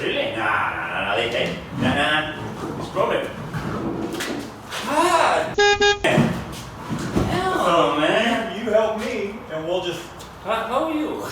Really? Nah, hey, nah. Scroll it. Ah, hell, man. You help me, and we'll just... How are you?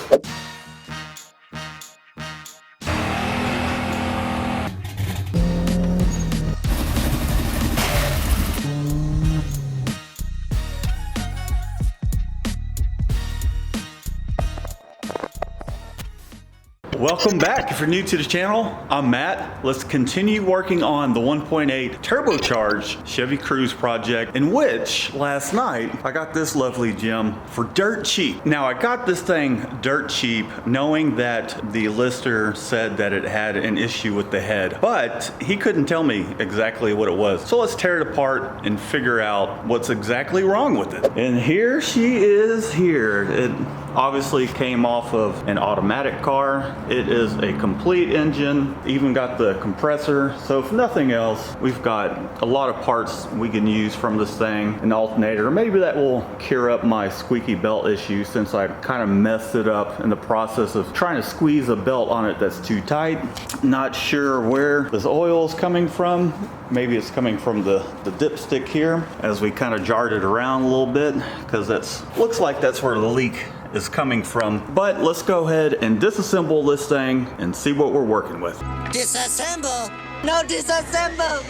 Welcome back. If you're new to the channel, I'm Matt. Let's continue working on the 1.8 turbocharged Chevy Cruze project, in which last night I got this lovely gem for dirt cheap. Now I got this thing dirt cheap knowing that the lister said that it had an issue with the head, but he couldn't tell me exactly what it was. So let's tear it apart and figure out what's exactly wrong with it. And here she is here. It obviously came off of an automatic car. It is a complete engine, even got the compressor. So if nothing else, we've got a lot of parts we can use from this thing. An alternator, maybe that will cure up my squeaky belt issue, since I kind of messed it up in the process of trying to squeeze a belt on it that's too tight. Not sure where this oil is coming from. Maybe it's coming from the dipstick here, as we kind of jarred it around a little bit, because looks like that's where the leak is coming from. But let's go ahead and disassemble this thing and see what we're working with. Disassemble! No, disassemble!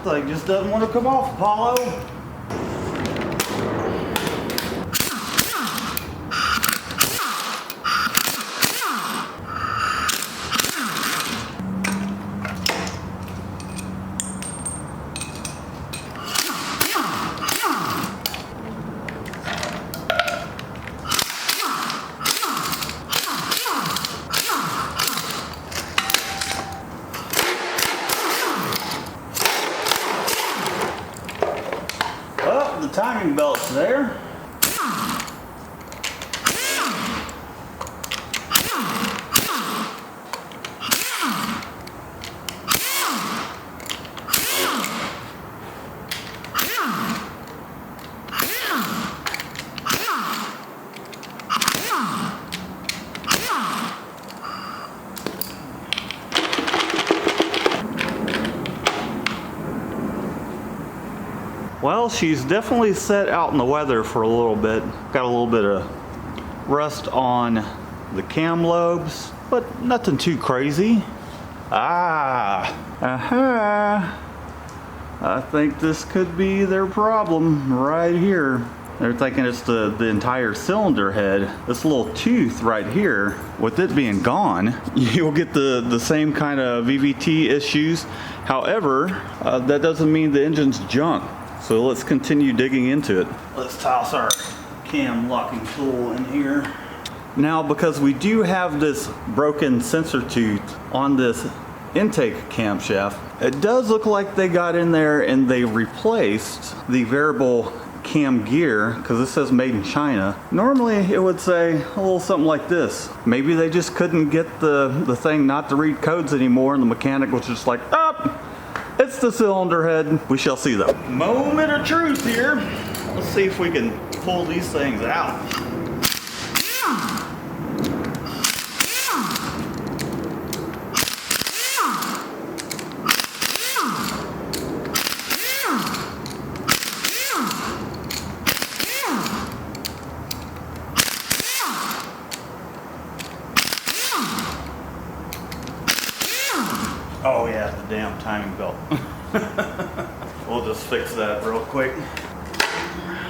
Thing just doesn't want to come off, Apollo. The timing belt's there. Well, she's definitely set out in the weather for a little bit. Got a little bit of rust on the cam lobes, but nothing too crazy. I think this could be their problem right here. They're thinking it's the entire cylinder head. This little tooth right here, with it being gone, you'll get the same kind of VVT issues. However, that doesn't mean the engine's junk. So let's continue digging into it. Let's toss our cam locking tool in here. Now, because we do have this broken sensor tooth on this intake camshaft, it does look like they got in there and they replaced the variable cam gear, because it says made in China. Normally it would say a little something like this. Maybe they just couldn't get the thing not to read codes anymore, and the mechanic was just like, oh, it's the cylinder head. We shall see though. Moment of truth here. Let's see if we can pull these things out. Oh yeah, the damn timing belt. We'll just fix that real quick.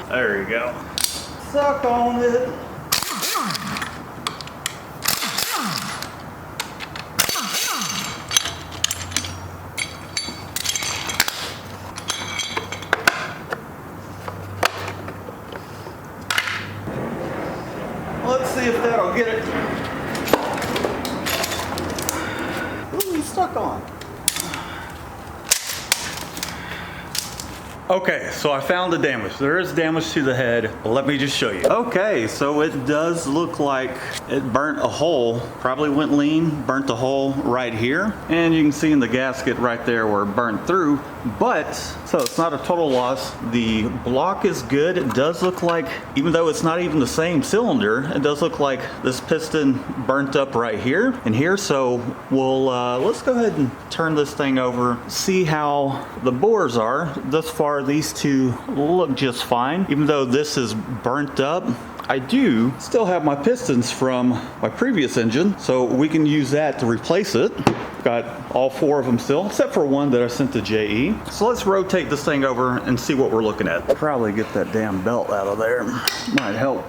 There you go. Suck on it. Let's see if that'll get it. Ooh, he's stuck on. Okay, so I found the damage. There is damage to the head. Let me just show you. Okay, so it does look like it burnt a hole. Probably went lean, burnt a hole right here. And you can see in the gasket right there where it burnt through. but so it's not a total loss. The block is good. It does look like, even though it's not even the same cylinder, it does look like this piston burnt up right here and here. So we'll let's go ahead and turn this thing over, see how the bores are. Thus far, these two look just fine, even though this is burnt up. I do still have my pistons from my previous engine, so we can use that to replace it. Got all 4 of them still, except for one that I sent to JE. So let's rotate this thing over and see what we're looking at. Probably get that damn belt out of there. Might help.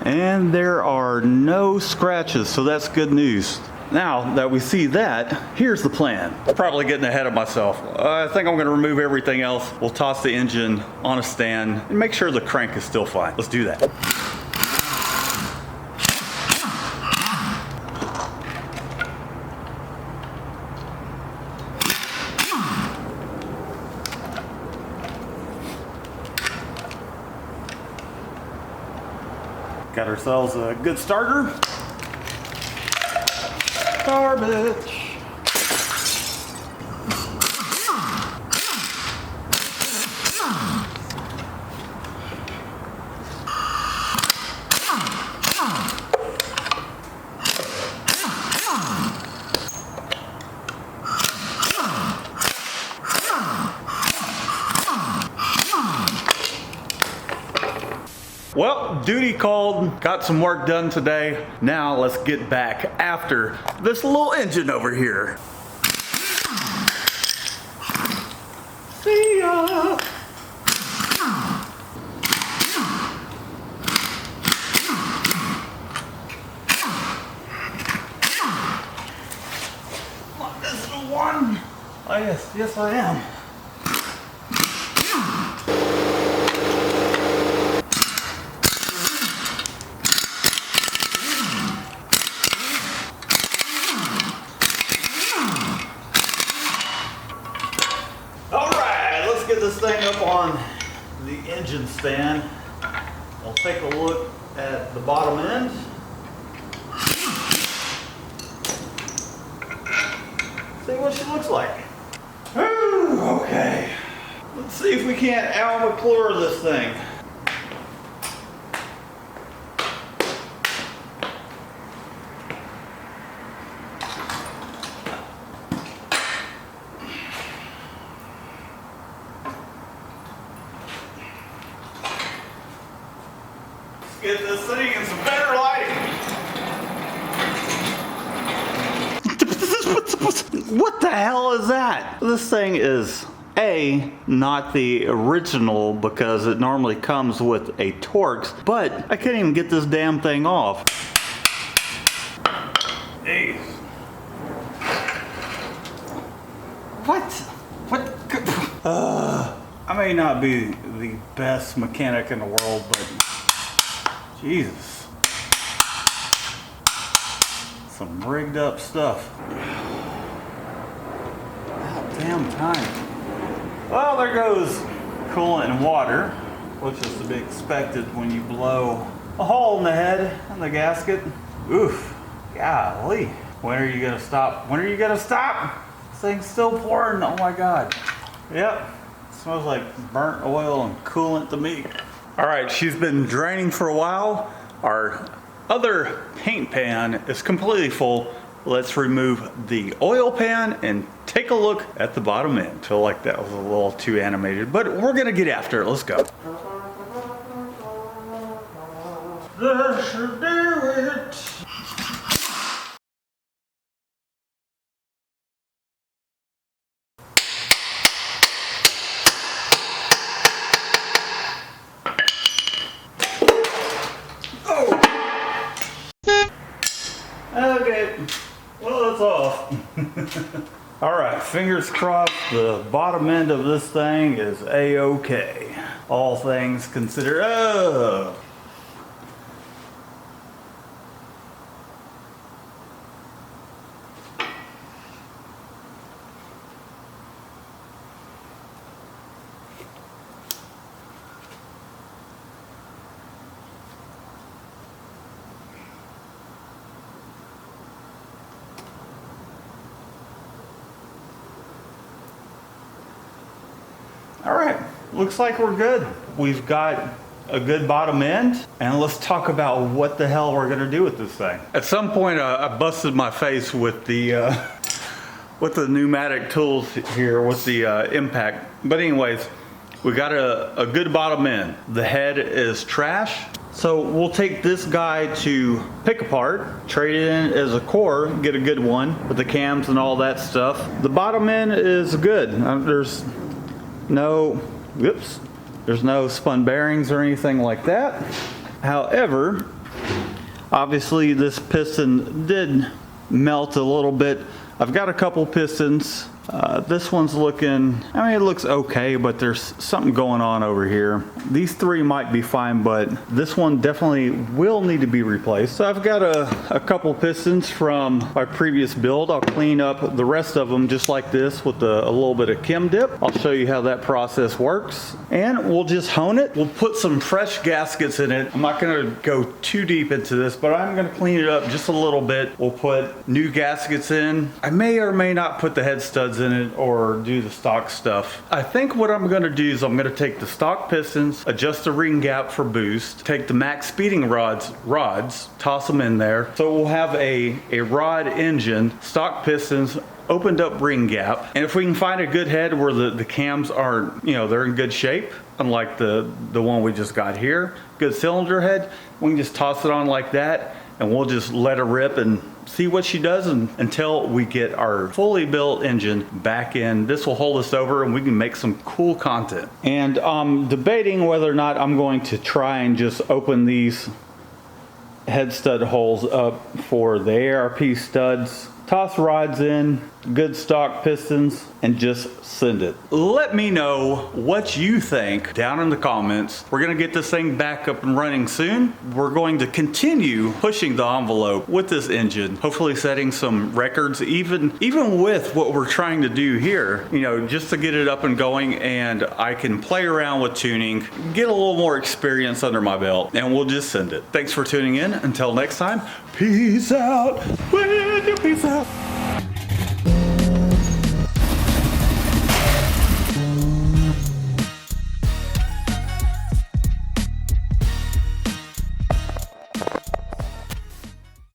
And there are no scratches, so that's good news. Now that we see that, here's the plan. Probably getting ahead of myself. I think I'm gonna remove everything else. We'll toss the engine on a stand and make sure the crank is still fine. Let's do that. Got ourselves a good starter. Garbage. Well, duty called, got some work done today. Now let's get back after this little engine over here. See ya. This is the one. Oh yes, I am. Get this thing up on the engine stand. I'll take a look at the bottom end. See what she looks like. Whew, okay. Let's see if we can't Al McClure this thing. Get this thing in some better lighting. What the hell is that? This thing is not the original because it normally comes with a Torx, but I can't even get this damn thing off. Jeez. What? I may not be the best mechanic in the world, but Jesus. Some rigged up stuff. About damn time. Well, there goes coolant and water, which is to be expected when you blow a hole in the head in the gasket. Oof. Golly. When are you gonna stop? When are you gonna stop? This thing's still pouring. Oh my God. Yep. Smells like burnt oil and coolant to me. All right, she's been draining for a while. Our other paint pan is completely full. Let's remove the oil pan and take a look at the bottom end. Feel like that was a little too animated, but we're gonna get after it. Let's go. That should do it. Okay, well, it's off. All right, fingers crossed the bottom end of this thing is A-okay. All things considered. Oh. All right, looks like we're good. We've got a good bottom end, and let's talk about what the hell we're gonna do with this thing. At some point, I busted my face with the pneumatic tools here with the impact. But anyways, we got a good bottom end. The head is trash. So we'll take this guy to pick apart, trade it in as a core, get a good one with the cams and all that stuff. The bottom end is good. There's no spun bearings or anything like that. However, obviously this piston did melt a little bit. I've got a couple pistons. This one's looking, I mean, it looks okay, but there's something going on over here. These three might be fine, but this one definitely will need to be replaced. So I've got a couple pistons from my previous build. I'll clean up the rest of them just like this with a little bit of chem dip. I'll show you how that process works. And we'll just hone it. We'll put some fresh gaskets in it. I'm not gonna go too deep into this, but I'm gonna clean it up just a little bit. We'll put new gaskets in. I may or may not put the head studs in it or do the stock stuff. I think what I'm gonna do is I'm gonna take the stock pistons, adjust the ring gap for boost, take the max speeding rods, toss them in there. So we'll have a rod engine, stock pistons, opened up ring gap. And if we can find a good head where the cams are, they're in good shape, unlike the one we just got here, good cylinder head, we can just toss it on like that and we'll just let her rip and see what she does until we get our fully built engine back in. This will hold us over and we can make some cool content. And I'm debating whether or not I'm going to try and just open these head stud holes up for the ARP studs, toss rods in, good stock pistons, and just send it. Let me know what you think down in the comments. We're gonna get this thing back up and running soon. We're going to continue pushing the envelope with this engine, hopefully setting some records, even with what we're trying to do here, just to get it up and going, and I can play around with tuning, get a little more experience under my belt, and we'll just send it. Thanks for tuning in. Until next time, peace out. Peace out.